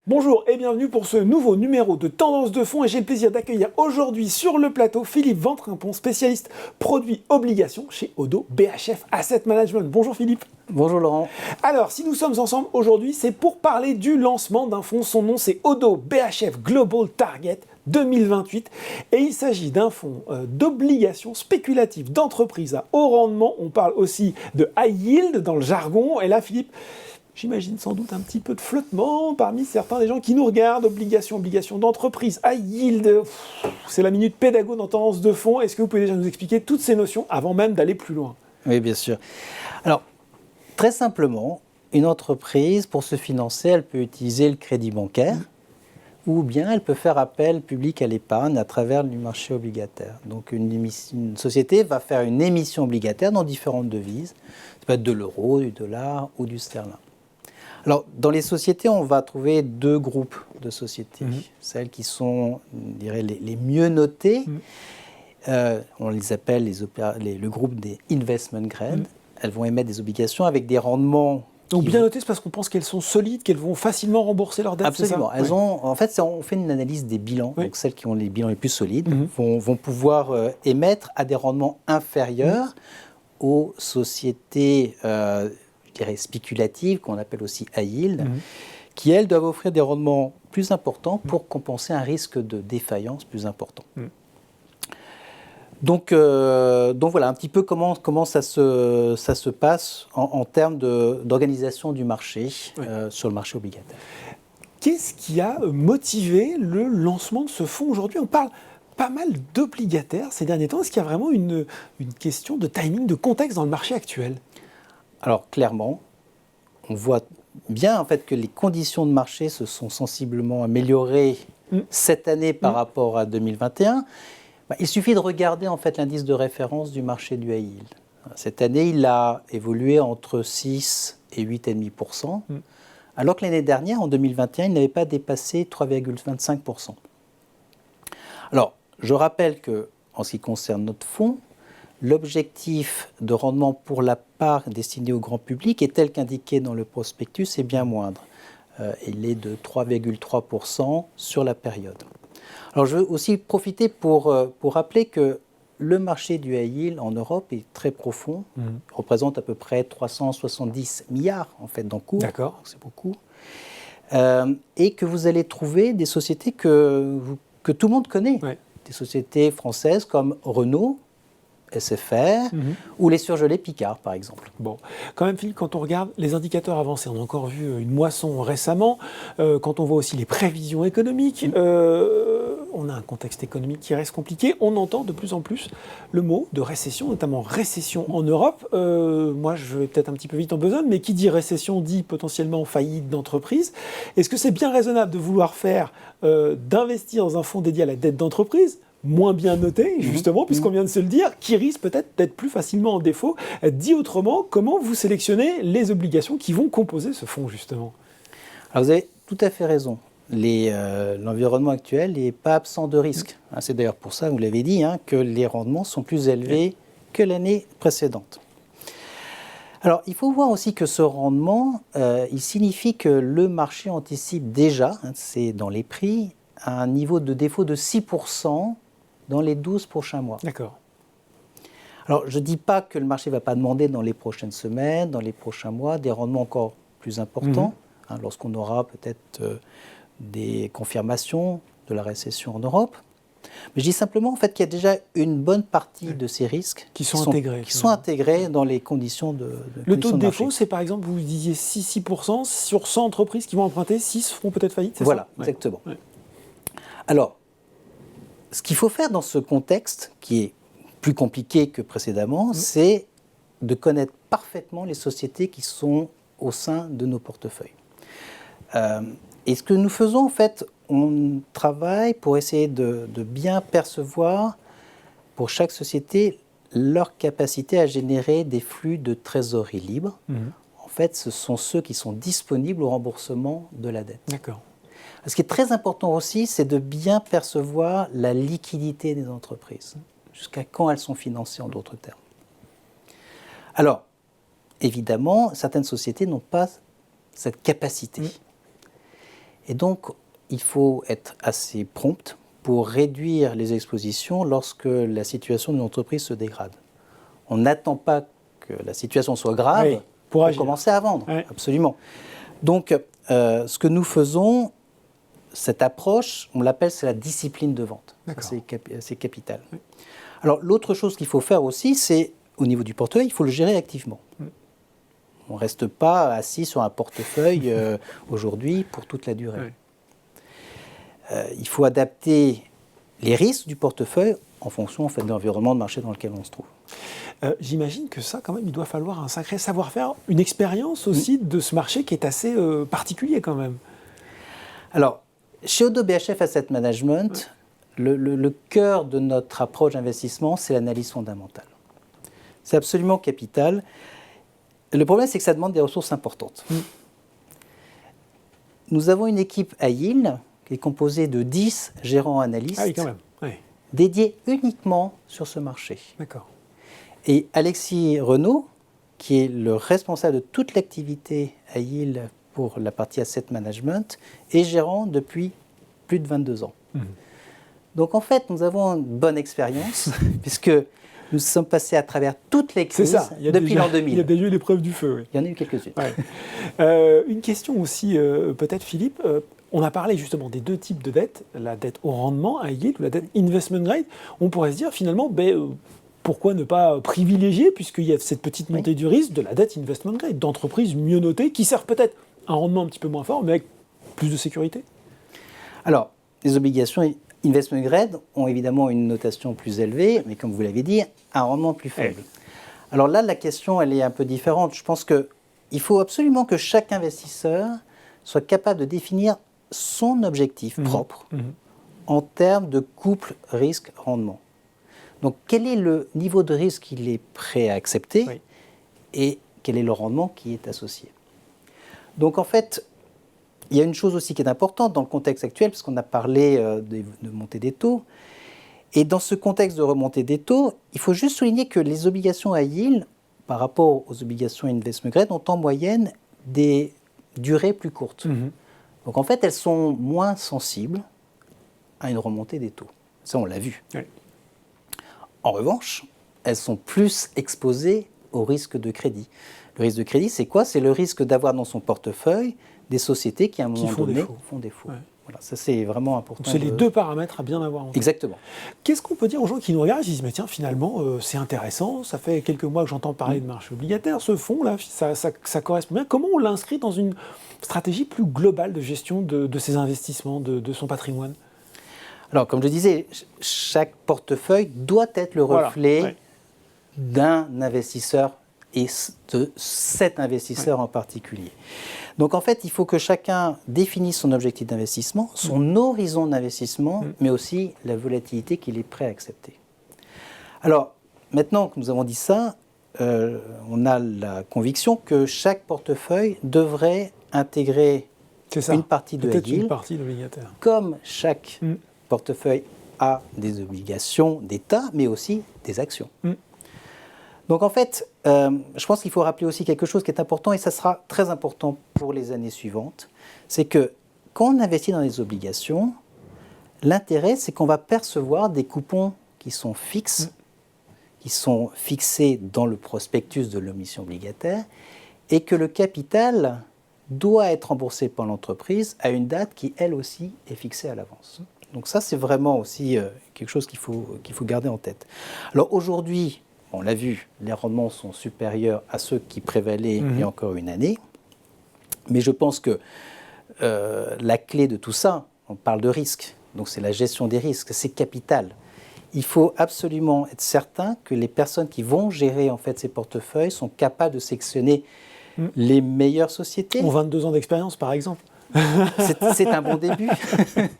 Bonjour et bienvenue pour ce nouveau numéro de Tendance de fonds et j'ai le plaisir d'accueillir aujourd'hui sur le plateau Philippe Ventrimpon, spécialiste produits obligations chez Oddo BHF Asset Management. Bonjour Philippe. Bonjour Laurent. Alors si nous sommes ensemble aujourd'hui, c'est pour parler du lancement d'un fonds. Son nom c'est Oddo BHF Global Target 2028 et il s'agit d'un fonds d'obligations spéculatives d'entreprises à haut rendement. On parle aussi de high yield dans le jargon et là Philippe, j'imagine sans doute un petit peu de flottement parmi certains des gens qui nous regardent. Obligations d'entreprise, high yield, c'est la minute pédago dans Tendance de fonds. Est-ce que vous pouvez déjà nous expliquer toutes ces notions avant même d'aller plus loin? Oui, bien sûr. Alors, très simplement, une entreprise, pour se financer, elle peut utiliser le crédit bancaire ou bien elle peut faire appel public à l'épargne à travers du marché obligataire. Donc, une société va faire une émission obligataire dans différentes devises. Ça peut être de l'euro, du dollar ou du sterling. Alors, dans les sociétés, on va trouver deux groupes de sociétés. Celles qui sont, je dirais, les mieux notées. On les appelle le groupe des investment grade. Elles vont émettre des obligations avec des rendements. Donc bien notées, c'est parce qu'on pense qu'elles sont solides, qu'elles vont facilement rembourser leurs dettes. Absolument. C'est ça? En fait, on fait une analyse des bilans. Donc celles qui ont les bilans les plus solides vont pouvoir émettre à des rendements inférieurs aux sociétés je dirais spéculatives, qu'on appelle aussi high yield, qui, elles, doivent offrir des rendements plus importants pour compenser un risque de défaillance plus important. Donc voilà un petit peu comment ça se passe en termes d'organisation du marché sur le marché obligataire. Qu'est-ce qui a motivé le lancement de ce fonds aujourd'hui? On parle pas mal d'obligataires ces derniers temps. Est-ce qu'il y a vraiment une question de timing, de contexte dans le marché actuel? Alors clairement, on voit bien en fait que les conditions de marché se sont sensiblement améliorées cette année par rapport à 2021. Il suffit de regarder en fait l'indice de référence du marché du high yield. Cette année, il a évolué entre 6 et 8,5%, alors que l'année dernière, en 2021, il n'avait pas dépassé 3,25%. Alors, je rappelle que en ce qui concerne notre fonds, l'objectif de rendement pour la part destinée au grand public est tel qu'indiqué dans le prospectus est bien moindre. Il est de 3,3% sur la période. Alors je veux aussi profiter pour rappeler que le marché du high yield en Europe est très profond. Il représente à peu près 370 milliards en fait d'encours. D'accord. C'est beaucoup. Et que vous allez trouver des sociétés que tout le monde connaît. Des sociétés françaises comme Renault, SFR ou les surgelés Picard, par exemple. Bon, quand même, Philippe, quand on regarde les indicateurs avancés, on a encore vu une moisson récemment, quand on voit aussi les prévisions économiques, on a un contexte économique qui reste compliqué, on entend de plus en plus le mot de récession, notamment récession en Europe. Moi, je vais peut-être un petit peu vite en besogne, mais qui dit récession dit potentiellement faillite d'entreprise. Est-ce que c'est bien raisonnable de vouloir faire, d'investir dans un fonds dédié à la dette d'entreprise, moins bien noté, justement, puisqu'on vient de se le dire, qui risque peut-être d'être plus facilement en défaut? Dit autrement, comment vous sélectionnez les obligations qui vont composer ce fonds, justement? Alors vous avez tout à fait raison. L'environnement actuel n'est pas absent de risque. C'est d'ailleurs pour ça, vous l'avez dit, que les rendements sont plus élevés que l'année précédente. Alors, il faut voir aussi que ce rendement, il signifie que le marché anticipe déjà, c'est dans les prix, un niveau de défaut de 6% dans les 12 prochains mois. D'accord. Alors, je ne dis pas que le marché ne va pas demander dans les prochaines semaines, dans les prochains mois, des rendements encore plus importants, lorsqu'on aura peut-être des confirmations de la récession en Europe. Mais je dis simplement en fait, qu'il y a déjà une bonne partie de ces risques qui sont intégrés dans les conditions de Le taux de défaut, c'est par exemple, vous disiez 6% sur 100 entreprises qui vont emprunter, 6 feront peut-être faillite, c'est ça? Voilà, exactement. Alors, ce qu'il faut faire dans ce contexte, qui est plus compliqué que précédemment, c'est de connaître parfaitement les sociétés qui sont au sein de nos portefeuilles. Et ce que nous faisons, en fait, on travaille pour essayer de bien percevoir pour chaque société leur capacité à générer des flux de trésorerie libre. En fait, ce sont ceux qui sont disponibles au remboursement de la dette. D'accord. Ce qui est très important aussi, c'est de bien percevoir la liquidité des entreprises. Jusqu'à quand elles sont financées, en d'autres termes. Alors, évidemment, certaines sociétés n'ont pas cette capacité. Et donc, il faut être assez prompt pour réduire les expositions lorsque la situation d'une entreprise se dégrade. On n'attend pas que la situation soit grave pour commencer à vendre, absolument. Donc, ce que nous faisons, cette approche, on l'appelle, c'est la discipline de vente. C'est capital. Oui. Alors, l'autre chose qu'il faut faire aussi, c'est, au niveau du portefeuille, il faut le gérer activement. On ne reste pas assis sur un portefeuille aujourd'hui pour toute la durée. Il faut adapter les risques du portefeuille en fonction de l'environnement de marché dans lequel on se trouve. J'imagine que ça, quand même, il doit falloir un sacré savoir-faire, une expérience aussi de ce marché qui est assez particulier quand même. Alors, chez ODDO BHF Asset Management, le cœur de notre approche d'investissement, c'est l'analyse fondamentale. C'est absolument capital. Le problème, c'est que ça demande des ressources importantes. Nous avons une équipe à Yale qui est composée de 10 gérants analystes dédiés uniquement sur ce marché. D'accord. Et Alexis Renaud, qui est le responsable de toute l'activité à Yale pour la partie asset management, est gérant depuis plus de 22 ans. Donc en fait, nous avons une bonne expérience, puisque nous sommes passés à travers toutes les crises depuis l'an 2000. Il y a déjà eu l'épreuve du feu. Oui. Il y en a eu quelques-unes. Une question aussi, peut-être Philippe, on a parlé justement des deux types de dettes, la dette au rendement, high yield, ou la dette investment grade. On pourrait se dire finalement, pourquoi ne pas privilégier, puisqu'il y a cette petite montée du risque, de la dette investment grade, d'entreprises mieux notées, qui servent peut-être un rendement un petit peu moins fort, mais avec plus de sécurité? Alors, les obligations investment grade ont évidemment une notation plus élevée, mais comme vous l'avez dit, un rendement plus faible. Alors là, la question, elle est un peu différente. Je pense qu'il faut absolument que chaque investisseur soit capable de définir son objectif propre en termes de couple risque-rendement. Donc, quel est le niveau de risque qu'il est prêt à accepter et quel est le rendement qui est associé. Donc, en fait, il y a une chose aussi qui est importante dans le contexte actuel, parce qu'on a parlé de montée des taux. Et dans ce contexte de remontée des taux, il faut juste souligner que les obligations high yield, par rapport aux obligations investment grade, ont en moyenne des durées plus courtes. Donc, en fait, elles sont moins sensibles à une remontée des taux. Ça, on l'a vu. En revanche, elles sont plus exposées au risque de crédit. Le risque de crédit, c'est quoi? C'est le risque d'avoir dans son portefeuille des sociétés qui, à un moment donné, font défaut. Voilà, ça, c'est vraiment important. C'est les deux paramètres à bien avoir en tête. Exactement. Qu'est-ce qu'on peut dire aux gens qui nous regardent et qui disent, mais tiens, finalement, c'est intéressant, ça fait quelques mois que j'entends parler de marché obligataire, ce fonds-là, ça correspond bien. Comment on l'inscrit dans une stratégie plus globale de gestion de ses investissements, de son patrimoine? Alors, comme je disais, chaque portefeuille doit être le reflet d'un investisseur et de cet investisseur en particulier. Donc en fait, il faut que chacun définisse son objectif d'investissement, son horizon d'investissement, mais aussi la volatilité qu'il est prêt à accepter. Alors, maintenant que nous avons dit ça, on a la conviction que chaque portefeuille devrait intégrer une partie de high yield, une partie d'obligataire. Comme chaque portefeuille a des obligations d'État, mais aussi des actions. Donc en fait, je pense qu'il faut rappeler aussi quelque chose qui est important, et ça sera très important pour les années suivantes, c'est que quand on investit dans les obligations, l'intérêt, c'est qu'on va percevoir des coupons qui sont fixes, qui sont fixés dans le prospectus de l'émission obligataire, et que le capital doit être remboursé par l'entreprise à une date qui, elle aussi, est fixée à l'avance. Donc ça, c'est vraiment aussi quelque chose qu'il faut garder en tête. Alors aujourd'hui, on l'a vu, les rendements sont supérieurs à ceux qui prévalaient il y a encore une année. Mais je pense que la clé de tout ça, on parle de risque, donc c'est la gestion des risques, c'est capital. Il faut absolument être certain que les personnes qui vont gérer en fait ces portefeuilles sont capables de sélectionner les meilleures sociétés. Ont 22 ans d'expérience, par exemple. C'est un bon début,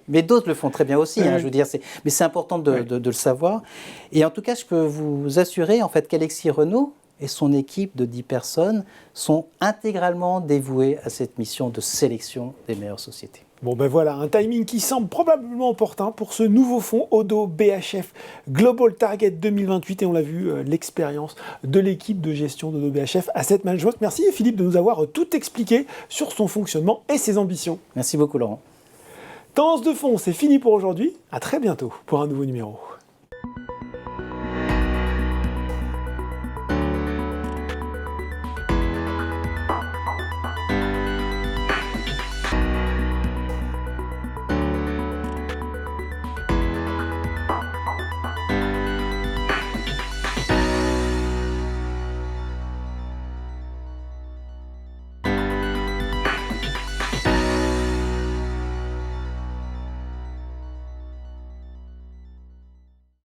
mais d'autres le font très bien aussi. Je veux dire, mais c'est important de le savoir. Et en tout cas, je peux vous assurer en fait qu'Alexis Renaud et son équipe de 10 personnes sont intégralement dévoués à cette mission de sélection des meilleures sociétés. Bon ben voilà, un timing qui semble probablement opportun pour ce nouveau fonds ODDO BHF Global Target 2028, et on l'a vu, l'expérience de l'équipe de gestion d'ODDO BHF Asset Management. Merci Philippe de nous avoir tout expliqué sur son fonctionnement et ses ambitions. Merci beaucoup Laurent. Tendance de fond, c'est fini pour aujourd'hui. À très bientôt pour un nouveau numéro.